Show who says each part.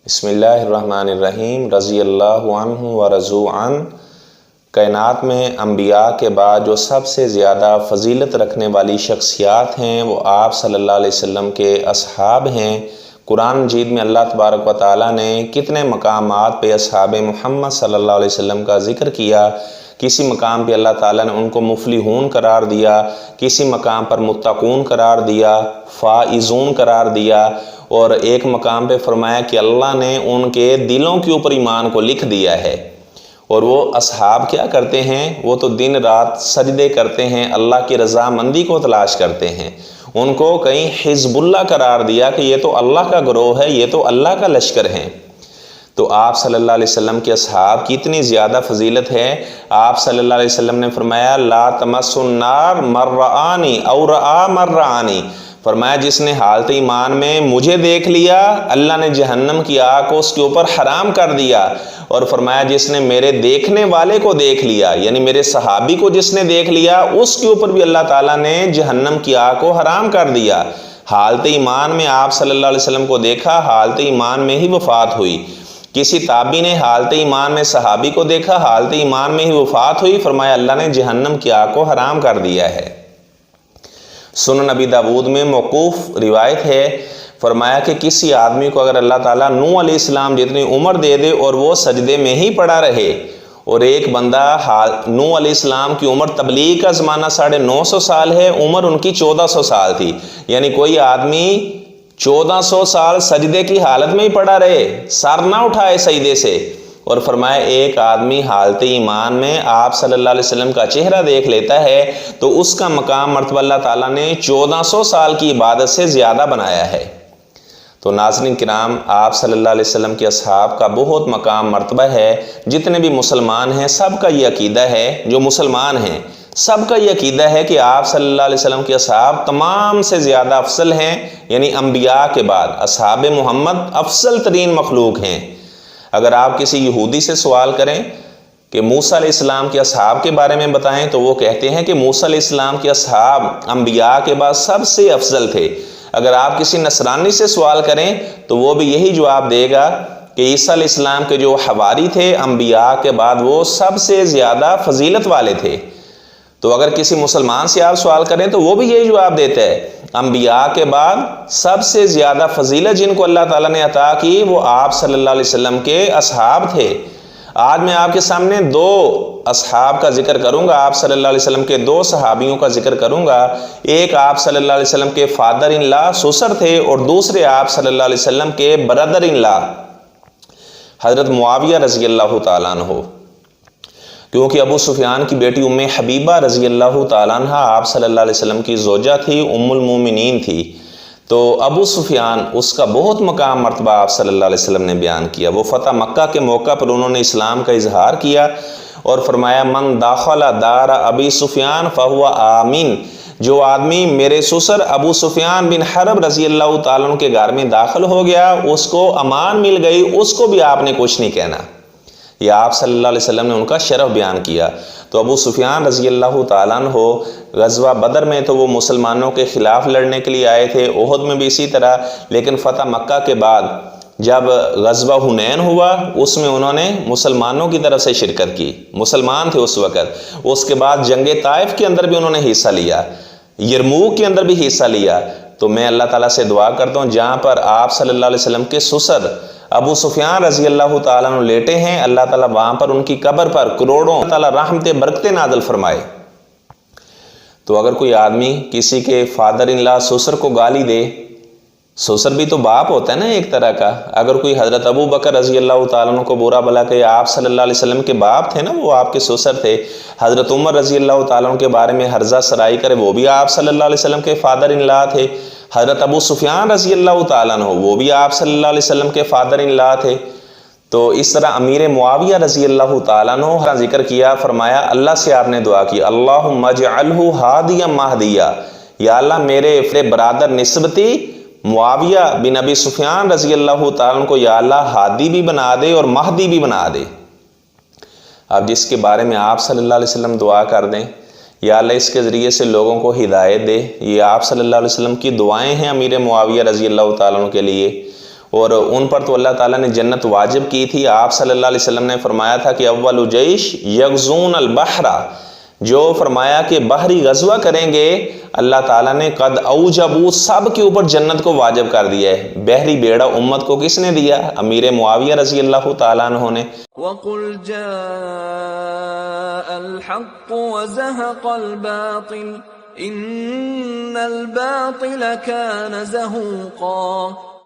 Speaker 1: بسم اللہ الرحمن الرحیم۔ رضی اللہ عنہ و رضوا عنہ۔ کائنات میں انبیاء کے بعد جو سب سے زیادہ فضیلت رکھنے والی شخصیات ہیں وہ آپ صلی اللہ علیہ وسلم کے اصحاب ہیں۔ قرآن مجید میں اللہ تبارک و تعالیٰ نے کتنے مقامات پہ اصحاب محمد صلی اللہ علیہ وسلم کا ذکر کیا۔ کسی مقام پہ اللہ تعالیٰ نے ان کو مفلحون قرار دیا، کسی مقام پر متقون قرار دیا، فائزون قرار دیا، اور ایک مقام پہ فرمایا کہ اللہ نے ان کے دلوں کے اوپر ایمان کو لکھ دیا ہے۔ اور وہ اصحاب کیا کرتے ہیں؟ وہ تو دن رات سجدے کرتے ہیں، اللہ کی رضامندی کو تلاش کرتے ہیں۔ ان کو کہیں حزب اللہ قرار دیا کہ یہ تو اللہ کا گروہ ہے، یہ تو اللہ کا لشکر ہیں۔ تو آپ صلی اللہ علیہ وسلم کے اصحاب کی اتنی زیادہ فضیلت ہے، آپ صلی اللہ علیہ وسلم نے فرمایا لا تمس النار من رآنی او رآ من رآنی، فرمایا جس نے حالت ایمان میں مجھے دیکھ لیا اللہ نے جہنم کی آگ کو اس کے اوپر حرام کر دیا، اور فرمایا جس نے میرے دیکھنے والے کو دیکھ لیا یعنی میرے صحابی کو جس نے دیکھ لیا اس کے اوپر بھی اللہ تعالیٰ نے جہنم کی آگ کو حرام کر دیا۔ حالت ایمان میں آپ صلی اللہ علیہ وسلم کو دیکھا، حالت ایمان میں ہی وفات ہوئی۔ کسی تابعی نے حالت ایمان میں صحابی کو دیکھا، حالت ایمان میں ہی وفات ہوئی، فرمایا اللہ نے جہنم کی آگ کو حرام کر دیا ہے۔ سنن نبی داود میں موقوف روایت ہے، فرمایا کہ کسی آدمی کو اگر اللہ تعالیٰ نوح علیہ السلام جتنی عمر دے دے اور وہ سجدے میں ہی پڑا رہے، اور ایک بندہ نوح علیہ السلام کی عمر تبلیغ کا زمانہ 950 سال ہے، عمر ان کی 1400 سال تھی، یعنی کوئی آدمی 1400 سال سجدے کی حالت میں ہی پڑا رہے، سر نہ اٹھائے سجدے سے، اور فرمایا ایک آدمی حالت ایمان میں آپ صلی اللہ علیہ وسلم کا چہرہ دیکھ لیتا ہے تو اس کا مقام مرتبہ اللہ تعالیٰ نے 1400 سال کی عبادت سے زیادہ بنایا ہے۔ تو ناظرین کرام، آپ صلی اللہ علیہ وسلم کے اصحاب کا بہت مقام مرتبہ ہے۔ جتنے بھی مسلمان ہیں سب کا یہ عقیدہ ہے، جو مسلمان ہیں سب کا یہ عقیدہ ہے کہ آپ صلی اللہ علیہ وسلم کے اصحاب تمام سے زیادہ افضل ہیں، یعنی انبیاء کے بعد اصحاب محمد افضل ترین مخلوق ہیں۔ اگر آپ کسی یہودی سے سوال کریں کہ موسیٰ علیہ السلام کے اصحاب کے بارے میں بتائیں تو وہ کہتے ہیں کہ موسیٰ علیہ السلام کے اصحاب انبیاء کے بعد سب سے افضل تھے۔ اگر آپ کسی نصرانی سے سوال کریں تو وہ بھی یہی جواب دے گا کہ عیسیٰ علیہ السلام کے جو حواری تھے انبیاء کے بعد وہ سب سے زیادہ فضیلت والے تھے۔ تو اگر کسی مسلمان سے آپ سوال کریں تو وہ بھی یہی جواب دیتا ہے، انبیاء کے بعد سب سے زیادہ فضیلت جن کو اللہ تعالیٰ نے عطا کی وہ آپ صلی اللہ علیہ وسلم کے اصحاب تھے۔ آج میں آپ کے سامنے دو اصحاب کا ذکر کروں گا، آپ صلی اللہ علیہ وسلم کے دو صحابیوں کا ذکر کروں گا۔ ایک آپ صلی اللہ علیہ وسلم کے فادر ان لا سسر تھے، اور دوسرے آپ صلی اللہ علیہ وسلم کے برادر ان لا حضرت معاویہ رضی اللہ تعالیٰ عنہ، کیونکہ ابو سفیان کی بیٹی ام حبیبہ رضی اللہ تعالیٰ عنہ آپ صلی اللہ علیہ وسلم کی زوجہ تھی، ام المومنین تھی۔ تو ابو سفیان اس کا بہت مقام مرتبہ آپ صلی اللہ علیہ وسلم نے بیان کیا۔ وہ فتح مکہ کے موقع پر انہوں نے اسلام کا اظہار کیا اور فرمایا من داخل دار ابی سفیان فہو آمین، جو آدمی میرے سسر ابو سفیان بن حرب رضی اللہ تعالیٰ عنہ کے گھر میں داخل ہو گیا اس کو امان مل گئی، اس کو بھی آپ نے کچھ نہیں کہنا۔ یہ آپ صلی اللہ علیہ وسلم نے ان کا شرف بیان کیا۔ تو ابو سفیان رضی اللہ تعالیٰ عنہ غزوہ بدر میں تو وہ مسلمانوں کے خلاف لڑنے کے لیے آئے تھے، احد میں بھی اسی طرح، لیکن فتح مکہ کے بعد جب غزوہ حنین ہوا اس میں انہوں نے مسلمانوں کی طرف سے شرکت کی، مسلمان تھے اس وقت۔ اس کے بعد جنگ طائف کے اندر بھی انہوں نے حصہ لیا، یرموک کے اندر بھی حصہ لیا۔ تو میں اللہ تعالیٰ سے دعا کرتا ہوں جہاں پر آپ صلی اللہ علیہ وسلم کے سسر ابو سفیان رضی اللہ تعالیٰ عنہ لیٹے ہیں، اللہ تعالیٰ وہاں پر ان کی قبر پر کروڑوں اللہ تعالیٰ رحمتیں برکتیں نازل فرمائے۔ تو اگر کوئی آدمی کسی کے فادر ان لا سسر کو گالی دے، سسر بھی تو باپ ہوتا ہے نا ایک طرح کا، اگر کوئی حضرت ابو بکر رضی اللہ تعالیٰ عنہ کو برا بلا کہ آپ صلی اللہ علیہ وسلم کے باپ تھے نا، وہ آپ کے سسر تھے، حضرت عمر رضی اللہ تعالیٰ عنہ کے بارے میں ہرزہ سرائی کرے وہ بھی آپ صلی اللہ علیہ وسلم کے فادر ان لا تھے، حضرت ابو سفیان رضی اللہ تعالیٰ عنہ وہ بھی آپ صلی اللہ علیہ وسلم کے فادر ان لا تھے۔ تو اس طرح امیر معاویہ رضی اللہ تعالیٰ عنہ کا ذکر کیا، فرمایا اللہ سے آپ نے دعا کی اللہم اجعلہ ہادیا مہدیا، یا اللہ میرے برادر نسبتی معاویہ بن ابی سفیان رضی اللہ تعالیٰ عنہ کو یا اللہ ہادی بھی بنا دے اور مہدی بھی بنا دے۔ اب جس کے بارے میں آپ صلی اللہ علیہ وسلم دعا کر دیں یا اللہ اس کے ذریعے سے لوگوں کو ہدایت دے، یہ آپ صلی اللہ علیہ وسلم کی دعائیں ہیں امیر معاویہ رضی اللہ تعالیٰ عنہ کے لیے۔ اور ان پر تو اللہ تعالیٰ نے جنت واجب کی تھی۔ آپ صلی اللہ علیہ وسلم نے فرمایا تھا کہ اول جیش یغزون البحر، جو فرمایا کہ بحری غزوہ کریں گے اللہ تعالیٰ نے قد اوجبو، سب کے اوپر جنت کو واجب کر دیا ہے۔ بحری بیڑا امت کو کس نے دیا؟ امیر معاویہ رضی اللہ تعالیٰ عنہ نے۔
Speaker 2: وَقُلْ جَاءَ الْحَقُّ وَزَهَقَ الْبَاطِلُ إِنَّ الْبَاطِلَ كَانَ زَهُوقًا۔